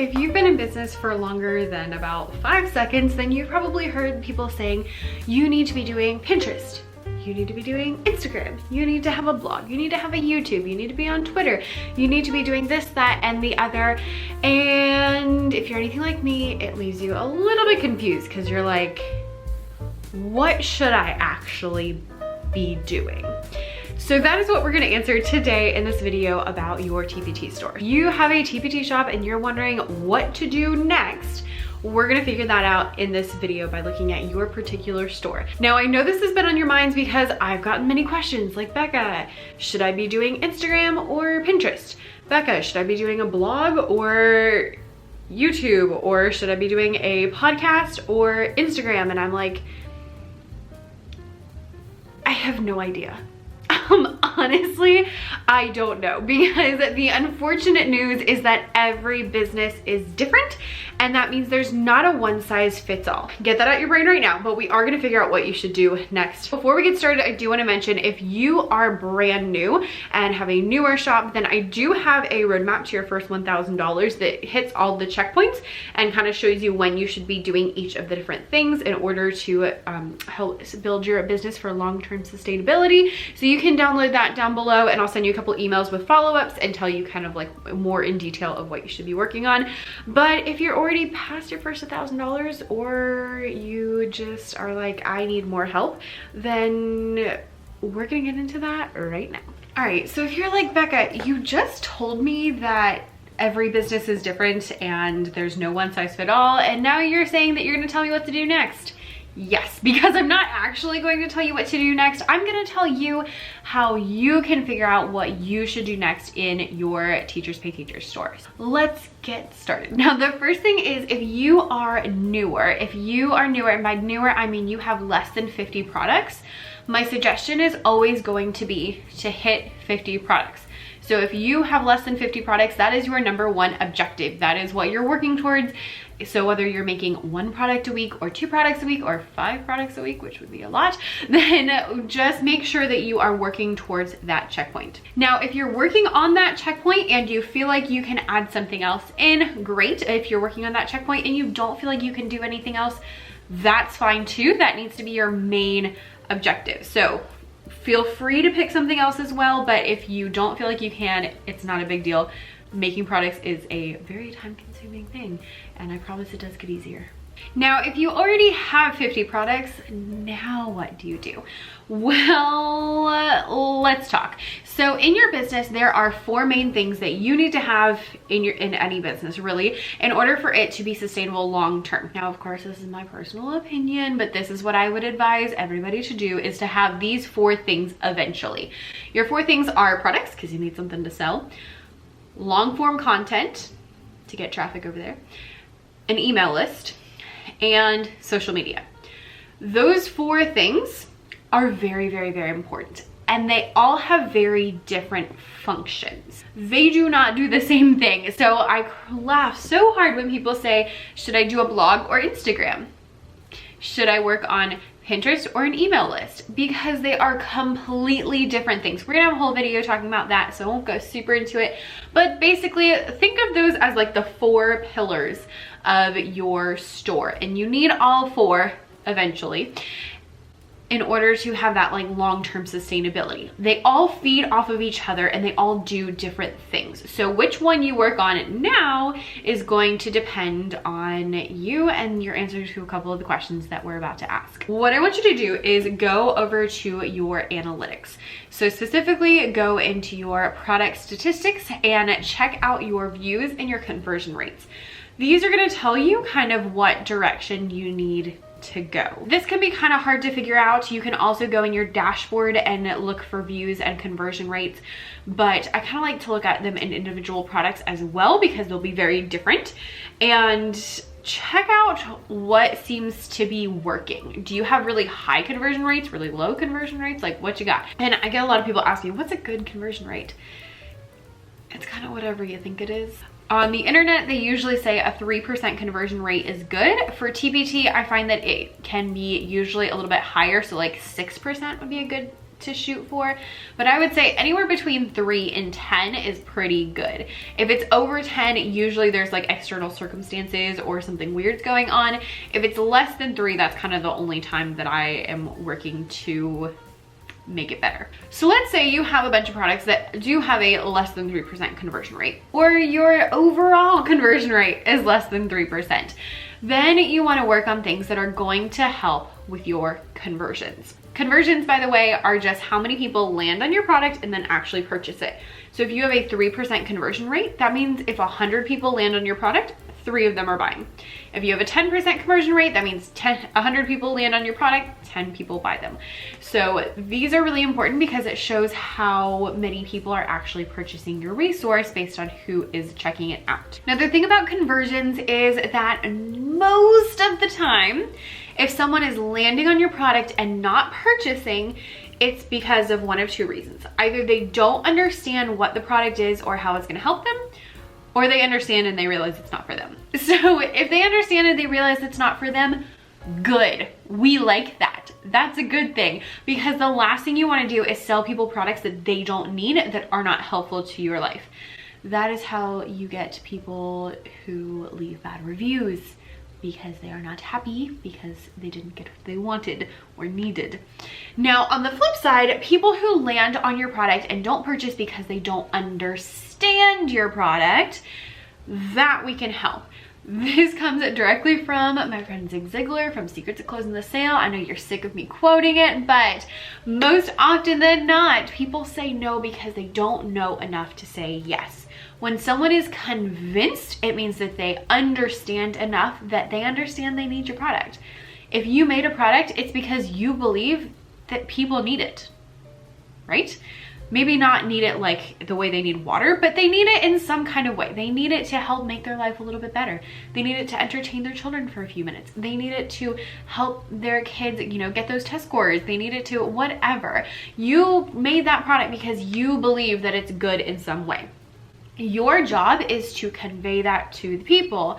If you've been in business for longer than about 5 seconds, then you've probably heard people saying you need to be doing Pinterest, you need to be doing Instagram, you need to have a blog, you need to have a YouTube, you need to be on Twitter, you need to be doing this, that, and the other. And if you're anything like me, it leaves you a little bit confused because you're like, what should I actually be doing? So that is what we're gonna answer today in this video about your TPT store. You have a TPT shop and you're wondering what to do next. We're gonna figure that out in this video by looking at your particular store. Now, I know this has been on your minds because I've gotten many questions like, Becca, should I be doing Instagram or Pinterest? Becca, should I be doing a blog or YouTube? Or should I be doing a podcast or Instagram? And I'm like, I have no idea. Honestly, I don't know, because the unfortunate news is that every business is different, and that means there's not a one size fits all. Get that out your brain right now, but we are gonna figure out what you should do next. Before we get started, I do wanna mention if you are brand new and have a newer shop, then I do have a roadmap to your first $1,000 that hits all the checkpoints and kind of shows you when you should be doing each of the different things in order to help build your business for long-term sustainability. So you can download that down below, and I'll send you a couple emails with follow-ups and tell you kind of like more in detail of what you should be working on. But if you're already past your first $1,000 or you just are like, I need more help, then we're gonna get into that right now. All right, so if you're like, Becca, you just told me that every business is different and there's no one size fit all, and now you're saying that you're gonna tell me what to do next. Yes, because I'm not actually going to tell you what to do next. I'm going to tell you how you can figure out what you should do next in your Teachers Pay Teachers stores. Let's get started. Now, the first thing is if you are newer, and by newer, I mean you have less than 50 products, my suggestion is always going to be to hit 50 products. So if you have less than 50 products, that is your number one objective. That is what you're working towards. So whether you're making 1 product a week or 2 products a week or 5 products a week, which would be a lot, then just make sure that you are working towards that checkpoint. Now, if you're working on that checkpoint and you feel like you can add something else in, great. If you're working on that checkpoint and you don't feel like you can do anything else, that's fine too. That needs to be your main objective. So feel free to pick something else as well, but if you don't feel like you can, it's not a big deal. Making products is a very time-consuming thing, and I promise it does get easier. Now, if you already have 50 products, now what do you do? Well, let's talk. So in your business, there are 4 main things that you need to have in any business, really, in order for it to be sustainable long-term. Now, of course, this is my personal opinion, but this is what I would advise everybody to do, is to have these 4 things eventually. Your 4 things are products, because you need something to sell, long-form content to get traffic over there, an email list, and social media. Those 4 things are very, very, very important, and they all have very different functions. They do not do the same thing. So I laugh so hard when people say, should I do a blog or Instagram? Should I work on Pinterest or an email list? Because they are completely different things. We're gonna have a whole video talking about that, so I won't go super into it. But basically, think of those as like the 4 pillars of your store, and you need all 4 eventually in order to have that like long-term sustainability. They all feed off of each other and they all do different things. So which one you work on now is going to depend on you and your answers to a couple of the questions that we're about to ask. What I want you to do is go over to your analytics. So specifically go into your product statistics and check out your views and your conversion rates. These are gonna tell you kind of what direction you need to go. This can be kind of hard to figure out. You can also go in your dashboard and look for views and conversion rates, but I kind of like to look at them in individual products as well because they'll be very different, and check out what seems to be working. Do you have really high conversion rates, really low conversion rates? Like, what you got? And I get a lot of people asking, what's a good conversion rate? It's kind of whatever you think it is. On the internet, they usually say a 3% conversion rate is good. For TPT, I find that it can be usually a little bit higher, so like 6% would be a good to shoot for, but I would say anywhere between 3 and 10 is pretty good. If it's over 10, usually there's like external circumstances or something weird's going on. If it's less than 3, that's kind of the only time that I am working to make it better. So let's say you have a bunch of products that do have a less than 3% conversion rate, or your overall conversion rate is less than 3%. Then you want to work on things that are going to help with your conversions. Conversions, by the way, are just how many people land on your product and then actually purchase it. So if you have a 3% conversion rate, that means if 100 people land on your product, 3 of them are buying. If you have a 10% conversion rate, that means 100 people land on your product, 10 people buy them. So these are really important because it shows how many people are actually purchasing your resource based on who is checking it out. Now, the thing about conversions is that most of the time, if someone is landing on your product and not purchasing, it's because of one of 2 reasons. Either they don't understand what the product is or how it's going to help them, or they understand and they realize it's not for them. So if they understand and they realize it's not for them, good. We like that. That's a good thing, because the last thing you want to do is sell people products that they don't need, that are not helpful to your life. That is how you get people who leave bad reviews, because they are not happy because they didn't get what they wanted or needed. Now, on the flip side, people who land on your product and don't purchase because they don't understand your product, that we can help. This comes directly from my friend Zig Ziglar from Secrets of Closing the Sale. I know you're sick of me quoting it, but most often than not, people say no because they don't know enough to say yes. When someone is convinced, it means that they understand enough that they understand they need your product. If you made a product, it's because you believe that people need it, right? Maybe not need it like the way they need water, but they need it in some kind of way. They need it to help make their life a little bit better. They need it to entertain their children for a few minutes. They need it to help their kids, you know, get those test scores. They need it to whatever. You made that product because you believe that it's good in some way. Your job is to convey that to the people.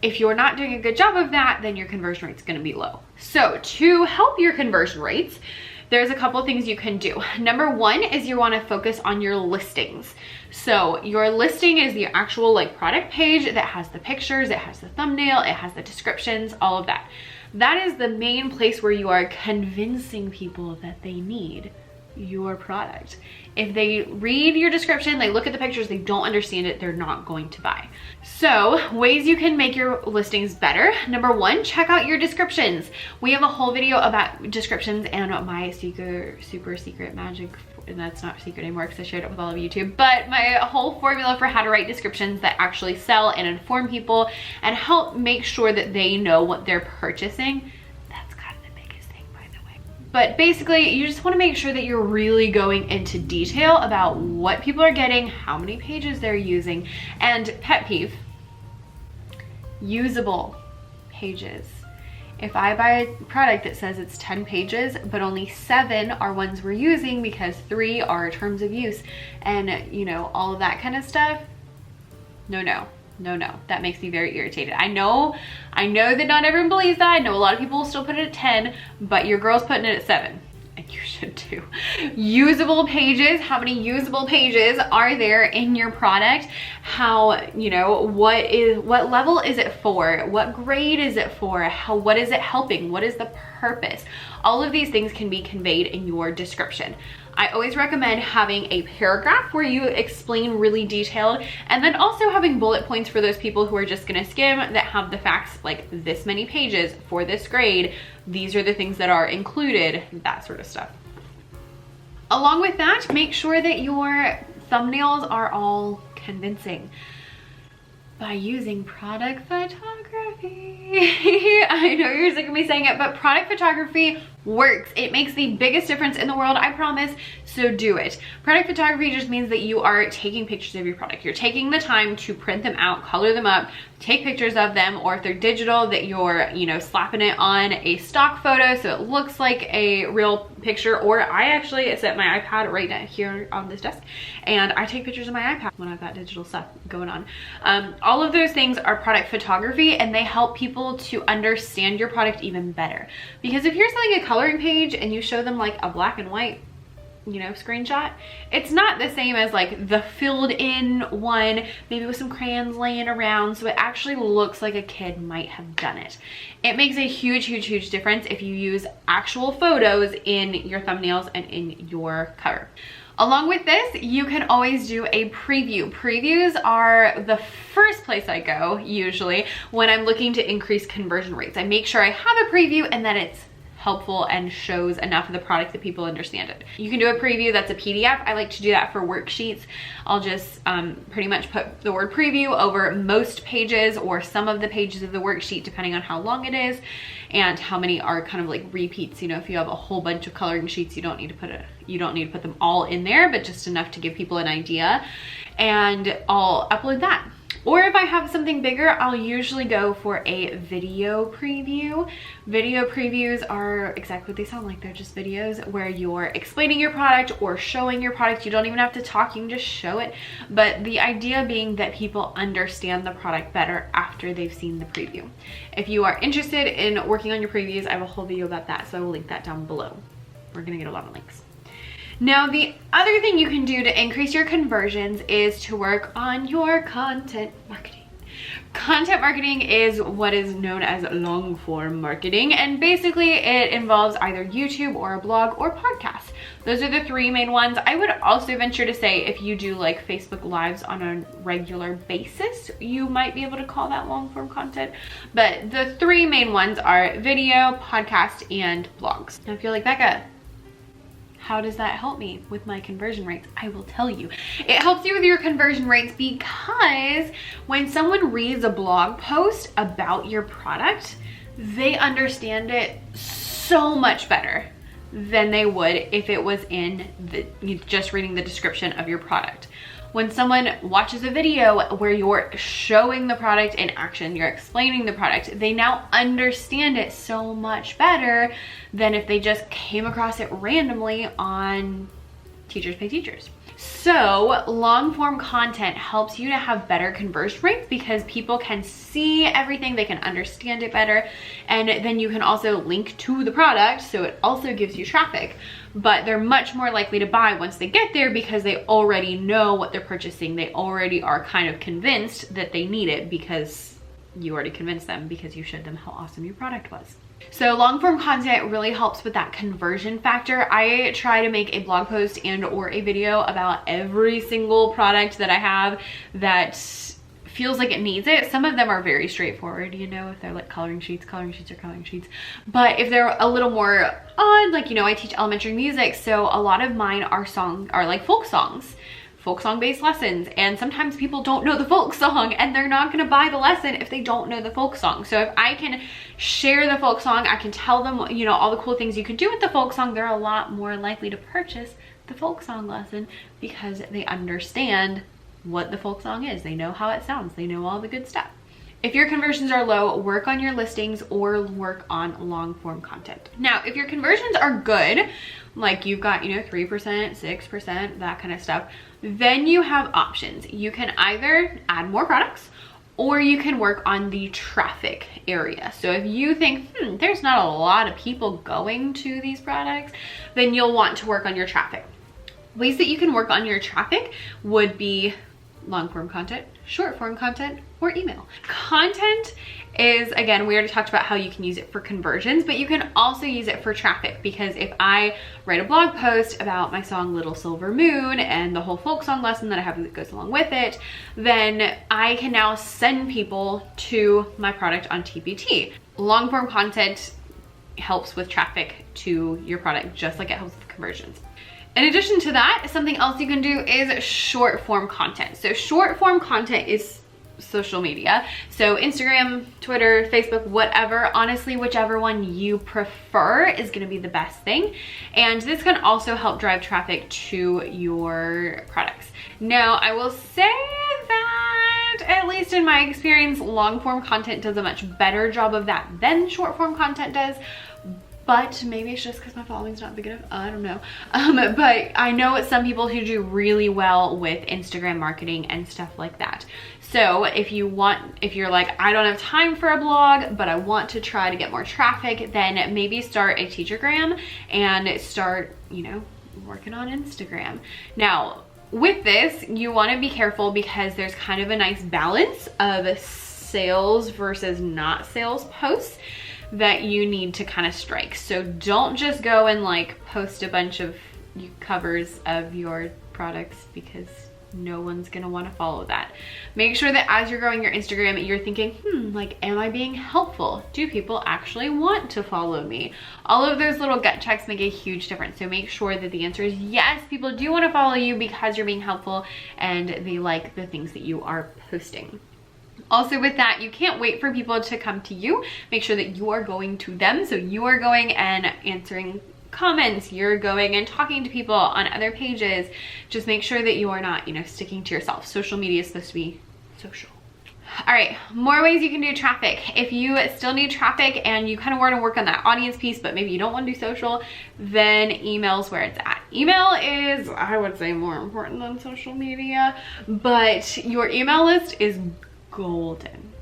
If you're not doing a good job of that, then your conversion rate is going to be low. So to help your conversion rates, there's a couple of things you can do. Number 1 is you want to focus on your listings. So your listing is the actual like product page that has the pictures, it has the thumbnail, it has the descriptions, all of that. That is the main place where you are convincing people that they need your product. If they read your description, they look at the pictures, they don't understand it, they're not going to buy. So ways you can make your listings better. Number 1, check out your descriptions. We have a whole video about descriptions and my super secret magic, and that's not secret anymore because I shared it with all of YouTube, but my whole formula for how to write descriptions that actually sell and inform people and help make sure that they know what they're purchasing. But basically, you just want to make sure that you're really going into detail about what people are getting, how many pages they're using, and pet peeve, usable pages. If I buy a product that says it's 10 pages, but only 7 are ones we're using because 3 are terms of use and, you know, all of that kind of stuff, no. That makes me very irritated. I know that not everyone believes that. I know a lot of people will still put it at 10, but your girl's putting it at 7. And you should too. Usable pages. How many usable pages are there in your product? How, you know, what level is it for? What grade is it for? What is it helping? What is the purpose? All of these things can be conveyed in your description. I always recommend having a paragraph where you explain really detailed, and then also having bullet points for those people who are just gonna skim, that have the facts like this many pages for this grade. These are the things that are included, that sort of stuff. Along with that, make sure that your thumbnails are all convincing by using product photography. I know you're sick of me saying it, but product photography works. It makes the biggest difference in the world, I promise, so do it. Product photography just means that you are taking pictures of your product. You're taking the time to print them out, color them up, take pictures of them, or if they're digital, that you're, you know, slapping it on a stock photo so it looks like a real picture. Or I actually set my iPad right down here on this desk, and I take pictures of my iPad when I've got digital stuff going on. All of those things are product photography, and they help people to understand your product even better. Because if you're selling a coloring page and you show them like a black and white you know, screenshot. It's not the same as like the filled in one, maybe with some crayons laying around, so it actually looks like a kid might have done it. It makes a huge difference if you use actual photos in your thumbnails and in your cover. Along with this, you can always do a preview. Previews are the first place I go usually when I'm looking to increase conversion rates. I make sure I have a preview and that it's helpful and shows enough of the product that people understand it. You can do a preview that's a PDF. I like to do that for worksheets. I'll just pretty much put the word preview over most pages or some of the pages of the worksheet, depending on how long it is and how many are kind of like repeats. You know, if you have a whole bunch of coloring sheets, you don't need to put them all in there, but just enough to give people an idea. And I'll upload that. Or if I have something bigger, I'll usually go for a video preview. Video previews are exactly what they sound like. They're just videos where you're explaining your product or showing your product. You don't even have to talk, you can just show it. But the idea being that people understand the product better after they've seen the preview. If you are interested in working on your previews, I have a whole video about that, so I will link that down below. We're gonna get a lot of links. Now, the other thing you can do to increase your conversions is to work on your content marketing. Content marketing is what is known as long form marketing, and basically it involves either YouTube or a blog or podcast. Those are the three main ones. I would also venture to say if you do like Facebook Lives on a regular basis, you might be able to call that long form content. But the three main ones are video, podcast, and blogs. Now, if you're like, Becca, how does that help me with my conversion rates? I will tell you. It helps you with your conversion rates because when someone reads a blog post about your product, they understand it so much better than they would if it was in just reading the description of your product. When someone watches a video where you're showing the product in action, you're explaining the product, they now understand it so much better than if they just came across it randomly on Teachers Pay Teachers. So long form content helps you to have better conversion rates because people can see everything, they can understand it better, and then you can also link to the product, so it also gives you traffic. But they're much more likely to buy once they get there because they already know what they're purchasing. They already are kind of convinced that they need it because you already convinced them because you showed them how awesome your product was. So long form content really helps with that conversion factor. I try to make a blog post and or a video about every single product that I have that feels like it needs it. Some of them are very straightforward, you know, if they're like coloring sheets are coloring sheets. But if they're a little more odd, like, you know, I teach elementary music, so a lot of mine are like folk songs. Folk song based lessons, and sometimes people don't know the folk song and they're not going to buy the lesson if they don't know the folk song. So if I can share the folk song, I can tell them, you know, all the cool things you can do with the folk song, they're a lot more likely to purchase the folk song lesson because they understand what the folk song is. They know how it sounds, they know all the good stuff. If your conversions are low, work on your listings or work on long form content. Now, if your conversions are good, like you've got, you know, 3%, 6%, that kind of stuff, then you have options. You can either add more products or you can work on the traffic area. So if you think, there's not a lot of people going to these products, then you'll want to work on your traffic. Ways that you can work on your traffic would be long form content, short form content, or email. Content is, again, we already talked about how you can use it for conversions, but you can also use it for traffic, because if I write a blog post about my song Little Silver Moon and the whole folk song lesson that I have that goes along with it, then I can now send people to my product on TPT. Long form content helps with traffic to your product just like it helps with conversions. In addition to that, something else you can do is short form content. So short form content is social media. So Instagram, Twitter, Facebook, whatever, honestly, whichever one you prefer is gonna be the best thing. And this can also help drive traffic to your products. Now, I will say that, at least in my experience, long form content does a much better job of that than short form content does. But maybe it's just because my following's not big enough. I don't know. But I know it's some people who do really well with Instagram marketing and stuff like that. So if you're like, I don't have time for a blog, but I want to try to get more traffic, then maybe start a Teachergram and start, you know, working on Instagram. Now, with this, you want to be careful because there's kind of a nice balance of sales versus not sales posts that you need to kind of strike. So don't just go and like post a bunch of covers of your products because no one's gonna want to follow that. Make sure that as you're growing your Instagram, you're thinking, like, am I being helpful? Do people actually want to follow me? All of those little gut checks make a huge difference. So make sure that the answer is yes, people do want to follow you because you're being helpful and they like the things that you are posting. Also with that, you can't wait for people to come to you. Make sure that you are going to them. So you are going and answering comments, you're going and talking to people on other pages. Just make sure that you are not, sticking to yourself. Social media is supposed to be social. All right, more ways you can do traffic. If you still need traffic and you kind of want to work on that audience piece, but maybe you don't want to do social, then email's where it's at. Email is, I would say, more important than social media, but your email list is golden.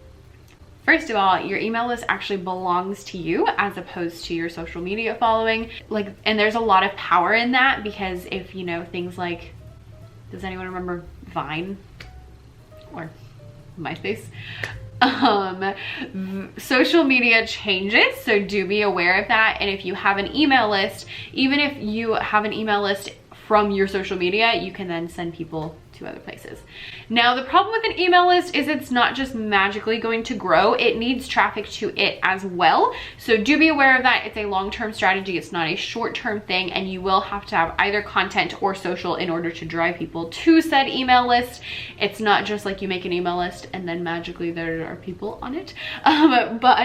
First of all, your email list actually belongs to you as opposed to your social media following. And there's a lot of power in that because if things like, does anyone remember Vine or MySpace? Social media changes, so do be aware of that. And if you have an email list, even if you have an email list from your social media, you can then send people to other places. Now, the problem with an email list is it's not just magically going to grow. It needs traffic to it as well. So do be aware of that. It's a long-term strategy. It's not a short-term thing, and you will have to have either content or social in order to drive people to said email list. It's not just like you make an email list and then magically there are people on it. But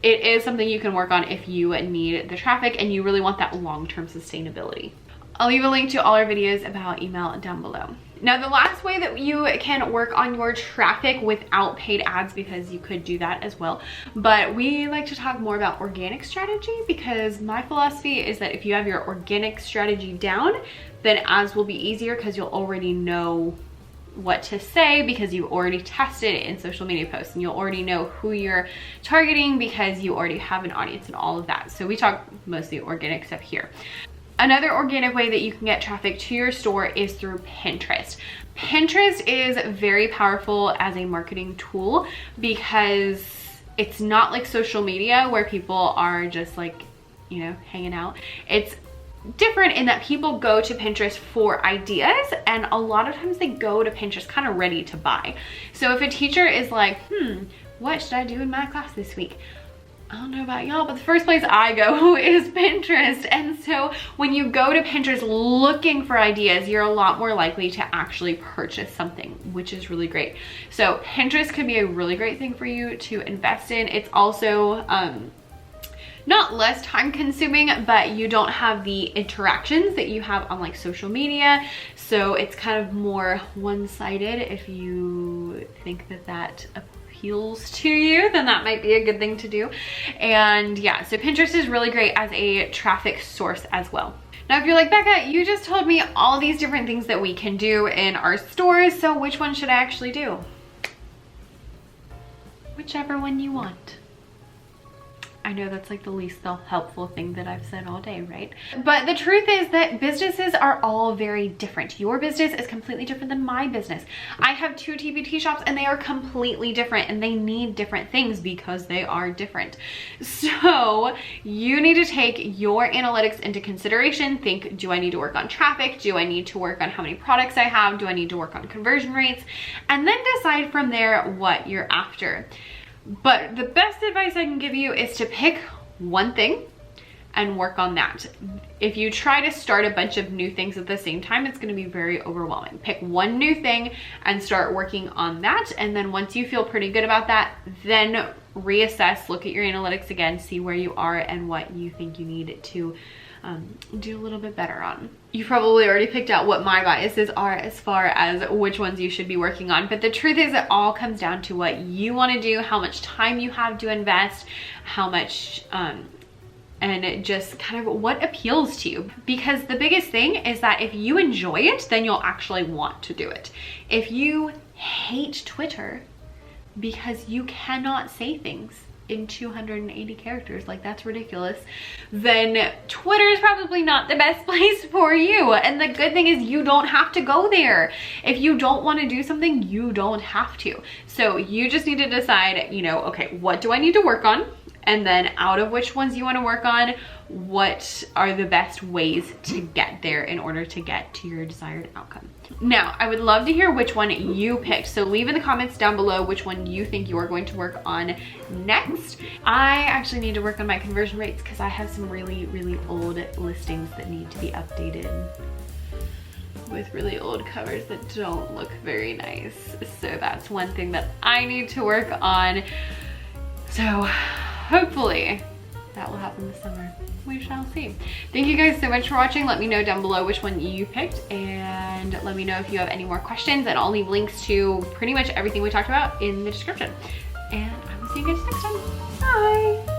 it is something you can work on if you need the traffic and you really want that long-term sustainability. I'll leave a link to all our videos about email down below. Now, the last way that you can work on your traffic without paid ads, because you could do that as well, but we like to talk more about organic strategy because my philosophy is that if you have your organic strategy down, then ads will be easier because you'll already know what to say because you already tested it in social media posts and you'll already know who you're targeting because you already have an audience and all of that. So we talk mostly organic stuff here. Another organic way that you can get traffic to your store is through Pinterest. Pinterest is very powerful as a marketing tool because it's not like social media where people are just like, hanging out. It's different in that people go to Pinterest for ideas, and a lot of times they go to Pinterest kind of ready to buy. So if a teacher is like, what should I do in my class this week? I don't know about y'all, but the first place I go is Pinterest. And so when you go to Pinterest looking for ideas, you're a lot more likely to actually purchase something, which is really great. So Pinterest could be a really great thing for you to invest in. It's also not less time consuming, but you don't have the interactions that you have on like social media. So it's kind of more one-sided. If you think that appeals to you, then that might be a good thing to do. And yeah, so Pinterest is really great as a traffic source as well. Now, if you're like, Becca, you just told me all these different things that we can do in our stores, so which one should I actually do? Whichever one you want. I know that's like the least helpful thing that I've said all day, right? But the truth is that businesses are all very different. Your business is completely different than my business. I have 2 TPT shops and they are completely different and they need different things because they are different. So you need to take your analytics into consideration. Think, do I need to work on traffic? Do I need to work on how many products I have? Do I need to work on conversion rates? And then decide from there what you're after. But the best advice I can give you is to pick one thing and work on that. If you try to start a bunch of new things at the same time, it's going to be very overwhelming. Pick one new thing and start working on that. And then once you feel pretty good about that, then reassess, look at your analytics again, see where you are and what you think you need to do a little bit better on. You probably already picked out what my biases are as far as which ones you should be working on, but the truth is it all comes down to what you want to do, how much time you have to invest, how much and it just kind of what appeals to you. Because the biggest thing is that if you enjoy it, then you'll actually want to do it. If you hate Twitter because you cannot say things in 280 characters, like that's ridiculous, then Twitter is probably not the best place for you. And the good thing is you don't have to go there. If you don't want to do something, you don't have to. So you just need to decide, you know, okay, what do I need to work on? And then out of which ones you want to work on, what are the best ways to get there in order to get to your desired outcome. Now, I would love to hear which one you picked. So leave in the comments down below which one you think you are going to work on next. I actually need to work on my conversion rates because I have some really, really old listings that need to be updated with really old covers that don't look very nice. So that's one thing that I need to work on. So hopefully that will happen this summer. We shall see. Thank you guys so much for watching. Let me know down below which one you picked, and let me know if you have any more questions, and I'll leave links to pretty much everything we talked about in the description. And I will see you guys next time. Bye.